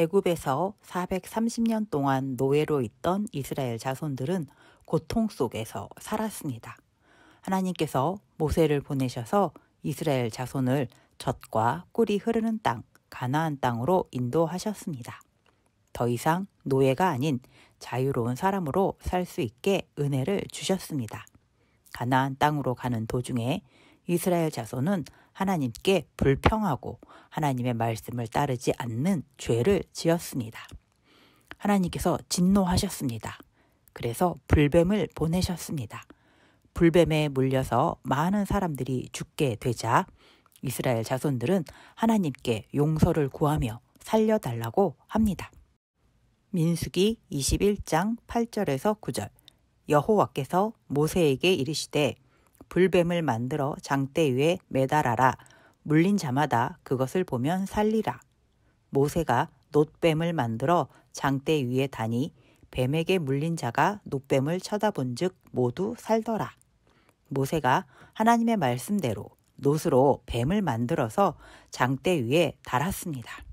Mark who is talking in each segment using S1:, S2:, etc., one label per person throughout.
S1: 애굽에서 430년 동안 노예로 있던 이스라엘 자손들은 고통 속에서 살았습니다. 하나님께서 모세를 보내셔서 이스라엘 자손을 젖과 꿀이 흐르는 땅, 가나안 땅으로 인도하셨습니다. 더 이상 노예가 아닌 자유로운 사람으로 살 수 있게 은혜를 주셨습니다. 가나안 땅으로 가는 도중에 이스라엘 자손은 하나님께 불평하고 하나님의 말씀을 따르지 않는 죄를 지었습니다. 하나님께서 진노하셨습니다. 그래서 불뱀을 보내셨습니다. 불뱀에 물려서 많은 사람들이 죽게 되자 이스라엘 자손들은 하나님께 용서를 구하며 살려달라고 합니다. 민수기 21장 8절에서 9절 여호와께서 모세에게 이르시되 불뱀을 만들어 장대 위에 매달아라. 물린 자마다 그것을 보면 살리라. 모세가 놋뱀을 만들어 장대 위에 다니 뱀에게 물린 자가 놋뱀을 쳐다본즉 모두 살더라. 모세가 하나님의 말씀대로 놋으로 뱀을 만들어서 장대 위에 달았습니다.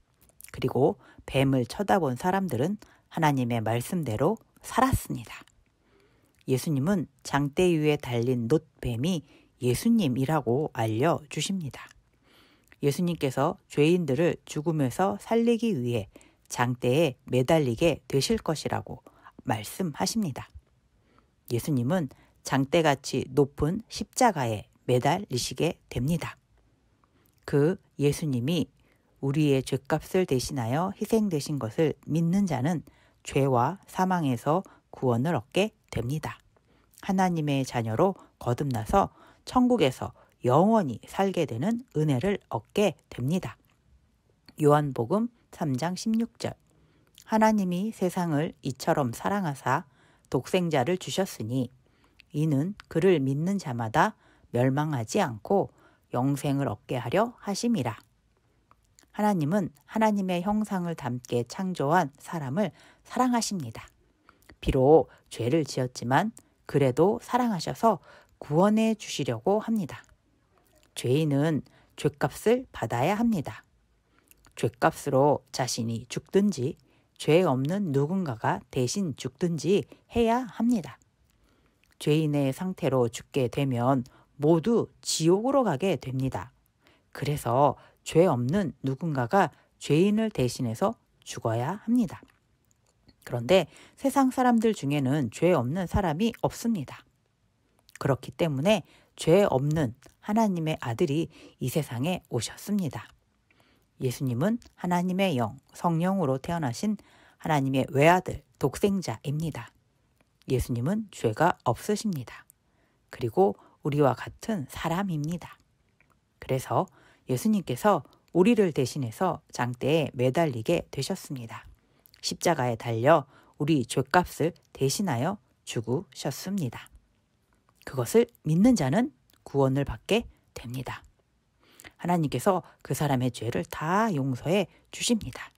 S1: 그리고 뱀을 쳐다본 사람들은 하나님의 말씀대로 살았습니다. 예수님은 장대 위에 달린 놋뱀이 예수님이라고 알려주십니다. 예수님께서 죄인들을 죽음에서 살리기 위해 장대에 매달리게 되실 것이라고 말씀하십니다. 예수님은 장대같이 높은 십자가에 매달리시게 됩니다. 그 예수님이 우리의 죄값을 대신하여 희생되신 것을 믿는 자는 죄와 사망에서 구원을 얻게 됩니다. 하나님의 자녀로 거듭나서 천국에서 영원히 살게 되는 은혜를 얻게 됩니다. 요한복음 3장 16절 하나님이 세상을 이처럼 사랑하사 독생자를 주셨으니 이는 그를 믿는 자마다 멸망하지 않고 영생을 얻게 하려 하심이라. 하나님은 하나님의 형상을 담게 창조한 사람을 사랑하십니다. 비록 죄를 지었지만 그래도 사랑하셔서 구원해 주시려고 합니다. 죄인은 죄값을 받아야 합니다. 죄값으로 자신이 죽든지 죄 없는 누군가가 대신 죽든지 해야 합니다. 죄인의 상태로 죽게 되면 모두 지옥으로 가게 됩니다. 그래서 죄 없는 누군가가 죄인을 대신해서 죽어야 합니다. 그런데 세상 사람들 중에는 죄 없는 사람이 없습니다. 그렇기 때문에 죄 없는 하나님의 아들이 이 세상에 오셨습니다. 예수님은 하나님의 영, 성령으로 태어나신 하나님의 외아들, 독생자입니다. 예수님은 죄가 없으십니다. 그리고 우리와 같은 사람입니다. 그래서 예수님께서 우리를 대신해서 장대에 매달리게 되셨습니다. 십자가에 달려 우리 죄값을 대신하여 죽으셨습니다. 그것을 믿는 자는 구원을 받게 됩니다. 하나님께서 그 사람의 죄를 다 용서해 주십니다.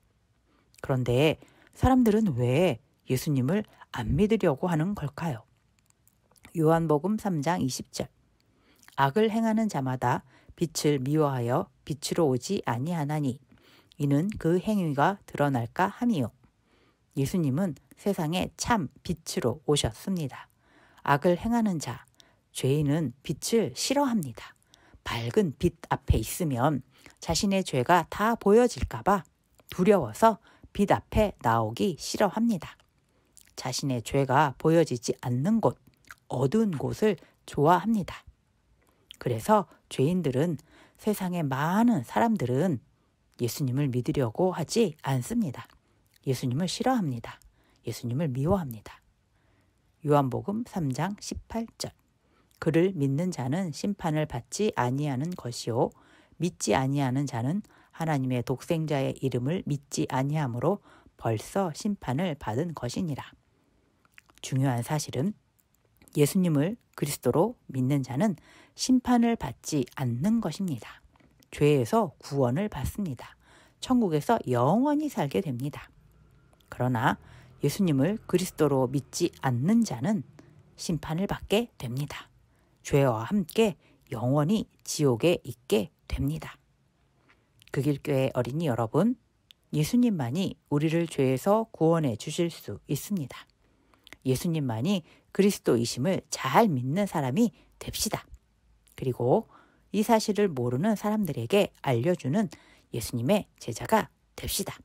S1: 그런데 사람들은 왜 예수님을 안 믿으려고 하는 걸까요? 요한복음 3장 20절 악을 행하는 자마다 빛을 미워하여 빛으로 오지 아니하나니 이는 그 행위가 드러날까 함이요. 예수님은 세상에 참 빛으로 오셨습니다. 악을 행하는 자, 죄인은 빛을 싫어합니다. 밝은 빛 앞에 있으면 자신의 죄가 다 보여질까 봐 두려워서 빛 앞에 나오기 싫어합니다. 자신의 죄가 보여지지 않는 곳, 어두운 곳을 좋아합니다. 그래서 죄인들은 세상의 많은 사람들은 예수님을 믿으려고 하지 않습니다. 예수님을 싫어합니다. 예수님을 미워합니다. 요한복음 3장 18절 그를 믿는 자는 심판을 받지 아니하는 것이요 믿지 아니하는 자는 하나님의 독생자의 이름을 믿지 아니하므로 벌써 심판을 받은 것이니라. 중요한 사실은 예수님을 그리스도로 믿는 자는 심판을 받지 않는 것입니다. 죄에서 구원을 받습니다. 천국에서 영원히 살게 됩니다. 그러나 예수님을 그리스도로 믿지 않는 자는 심판을 받게 됩니다. 죄와 함께 영원히 지옥에 있게 됩니다. 극일교회 어린이 여러분, 예수님만이 우리를 죄에서 구원해 주실 수 있습니다. 예수님만이 그리스도이심을 잘 믿는 사람이 됩시다. 그리고 이 사실을 모르는 사람들에게 알려주는 예수님의 제자가 됩시다.